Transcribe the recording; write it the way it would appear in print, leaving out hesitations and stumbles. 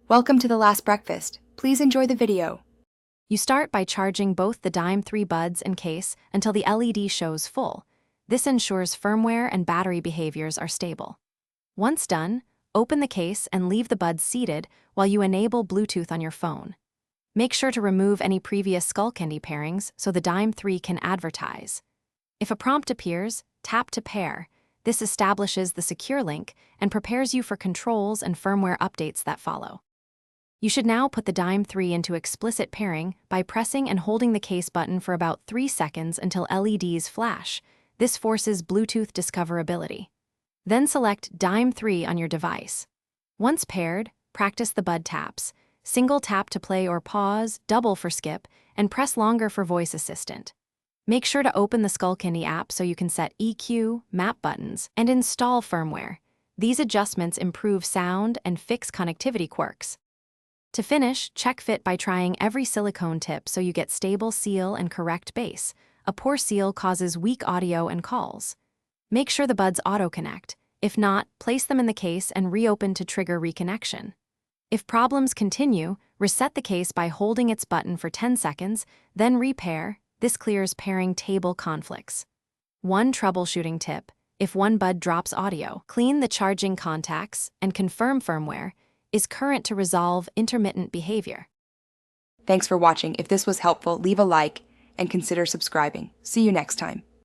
Welcome to the last breakfast. Please enjoy the video. You start by charging both the Dime 3 buds and case until the LED shows full. This ensures firmware and battery behaviors are stable. Once done, open the case and leave the buds seated while you enable Bluetooth on your phone. Make sure to remove any previous Skullcandy pairings so the Dime 3 can advertise. If a prompt appears, tap to pair. This establishes the secure link and prepares you for controls and firmware updates that follow. You should now put the Dime 3 into explicit pairing by pressing and holding the case button for about 3 seconds until LEDs flash. This forces Bluetooth discoverability. Then select Dime 3 on your device. Once paired, practice the bud taps. Single tap to play or pause, double for skip, and press longer for voice assistant. Make sure to open the Skullcandy app so you can set EQ, map buttons, and install firmware. These adjustments improve sound and fix connectivity quirks. To finish, check fit by trying every silicone tip so you get stable seal and correct bass. A poor seal causes weak audio and calls. Make sure the buds auto-connect. If not, place them in the case and reopen to trigger reconnection. If problems continue, reset the case by holding its button for 10 seconds, then repair. This clears pairing table conflicts. One troubleshooting tip: if one bud drops audio, clean the charging contacts and confirm firmware is current to resolve intermittent behavior. Thanks for watching. If this was helpful, leave a like and consider subscribing. See you next time.